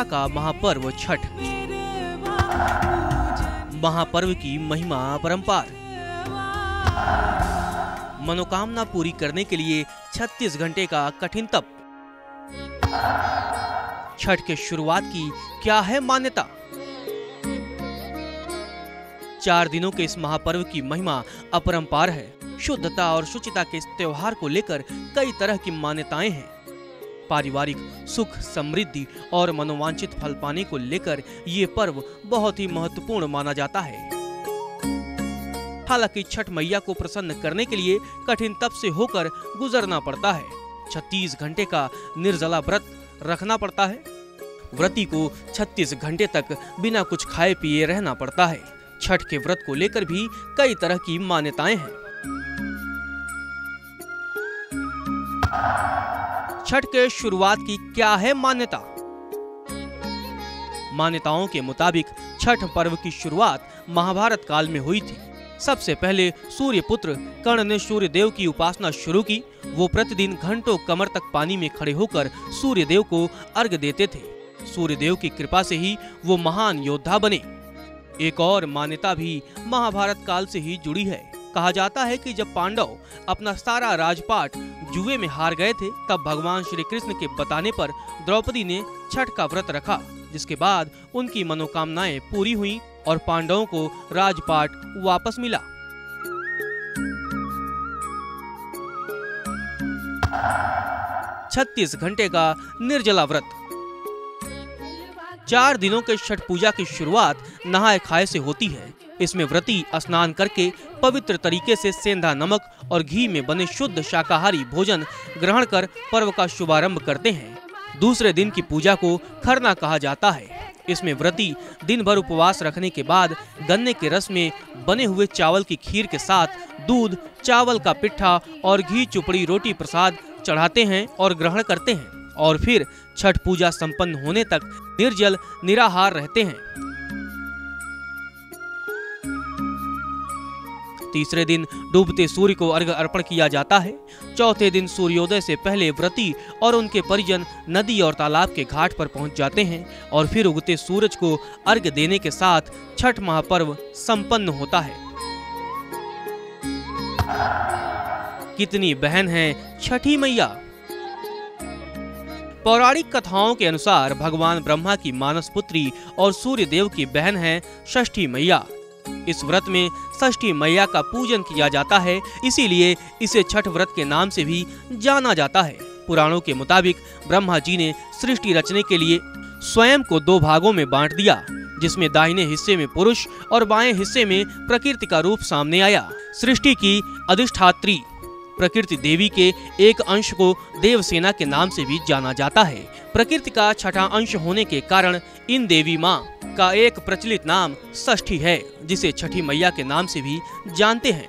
आस्था का महापर्व छठ। महापर्व की महिमा अपरंपार। मनोकामना पूरी करने के लिए 36 घंटे का कठिन तप। छठ के शुरुआत की क्या है मान्यता? 4 दिनों के इस महापर्व की महिमा अपरंपार है। शुद्धता और शुचिता के इस त्योहार को लेकर कई तरह की मान्यताएं हैं। पारिवारिक सुख, समृद्धि और मनोवांछित फल पाने को लेकर ये पर्व बहुत ही महत्वपूर्ण माना जाता है। हालांकि छठ मैया को प्रसन्न करने के लिए कठिन तप से होकर गुजरना पड़ता है। 36 घंटे का निर्जला व्रत रखना पड़ता है। व्रती को 36 घंटे तक बिना कुछ खाए पिए रहना पड़ता है। छठ के व्रत को लेकर भी कई तरह की मान्यताएं हैं। छठ के शुरुआत की क्या है मान्यता? मान्यताओं के मुताबिक छठ पर्व की शुरुआत महाभारत काल में हुई थी। सबसे पहले सूर्य पुत्र कर्ण ने सूर्य देव की उपासना शुरू की। वो प्रतिदिन घंटों कमर तक पानी में खड़े होकर सूर्य देव को अर्घ्य देते थे। सूर्य देव की कृपा से ही वो महान योद्धा बने। एक और मान्यता भी महाभारत काल से ही जुड़ी है। कहा जाता है कि जब पांडव अपना सारा राजपाट जुए में हार गए थे, तब भगवान श्री कृष्ण के बताने पर द्रौपदी ने छठ का व्रत रखा, जिसके बाद उनकी मनोकामनाएं पूरी हुई और पांडवों को राजपाट वापस मिला। छत्तीस घंटे का निर्जला व्रत। 4 दिनों के छठ पूजा की शुरुआत नहाए खाए से होती है। इसमें व्रती स्नान करके पवित्र तरीके से सेंधा नमक और घी में बने शुद्ध शाकाहारी भोजन ग्रहण कर पर्व का शुभारंभ करते हैं। दूसरे दिन की पूजा को खरना कहा जाता है। इसमें व्रती दिन भर उपवास रखने के बाद गन्ने के रस में बने हुए चावल की खीर के साथ दूध, चावल का पिट्ठा और घी चुपड़ी रोटी प्रसाद चढ़ाते हैं और ग्रहण करते हैं, और फिर छठ पूजा संपन्न होने तक निर्जल निराहार रहते हैं। तीसरे दिन डूबते सूर्य को अर्घ्य अर्पण किया जाता है। चौथे दिन सूर्योदय से पहले व्रती और उनके परिजन नदी और तालाब के घाट पर पहुंच जाते हैं और फिर उगते सूरज को अर्घ्य देने के साथ छठ महापर्व संपन्न होता है। कितनी बहन हैं छठी मैया? पौराणिक कथाओं के अनुसार भगवान ब्रह्मा की मानस पुत्री और सूर्य देव की बहन है षष्ठी मैया। इस व्रत में षष्ठी मैया का पूजन किया जाता है, इसीलिए इसे छठ व्रत के नाम से भी जाना जाता है। पुराणों के मुताबिक ब्रह्मा जी ने सृष्टि रचने के लिए स्वयं को 2 भागों में बांट दिया, जिसमें दाहिने हिस्से में पुरुष और बाएं हिस्से में प्रकृति का रूप सामने आया। सृष्टि की अधिष्ठात्री प्रकृति देवी के एक अंश को देवसेना के नाम से भी जाना जाता है। प्रकृति का छठा अंश होने के कारण इन देवी माँ का एक प्रचलित नाम षष्ठी है, जिसे छठी मैया के नाम से भी जानते हैं।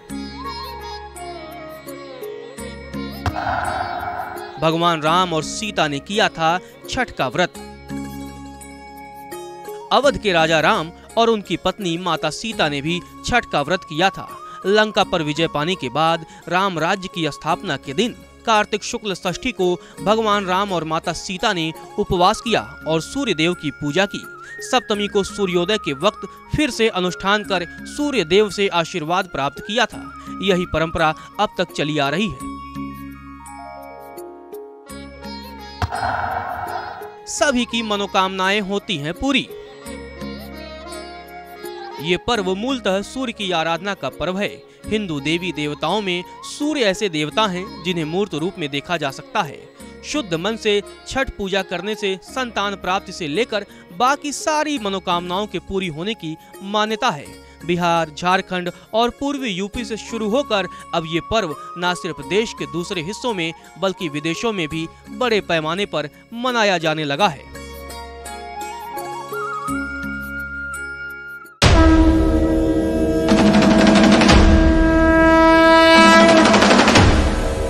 भगवान राम और सीता ने किया था छठ का व्रत। अवध के राजा राम और उनकी पत्नी माता सीता ने भी छठ का व्रत किया था। लंका पर विजय पाने के बाद राम राज्य की स्थापना के दिन कार्तिक शुक्ल षष्ठी को भगवान राम और माता सीता ने उपवास किया और सूर्य देव की पूजा की। सप्तमी को सूर्योदय के वक्त फिर से अनुष्ठान कर सूर्य देव से आशीर्वाद प्राप्त किया था। यही परंपरा अब तक चली आ रही है। सभी की मनोकामनाएं होती हैं पूरी। ये पर्व मूलतः सूर्य की आराधना का पर्व है। हिंदू देवी देवताओं में सूर्य ऐसे देवता हैं जिन्हें मूर्त रूप में देखा जा सकता है। शुद्ध मन से छठ पूजा करने से संतान प्राप्ति से लेकर बाकी सारी मनोकामनाओं के पूरी होने की मान्यता है। बिहार, झारखंड और पूर्वी यूपी से शुरू होकर अब ये पर्व न सिर्फ देश के दूसरे हिस्सों में बल्कि विदेशों में भी बड़े पैमाने पर मनाया जाने लगा है।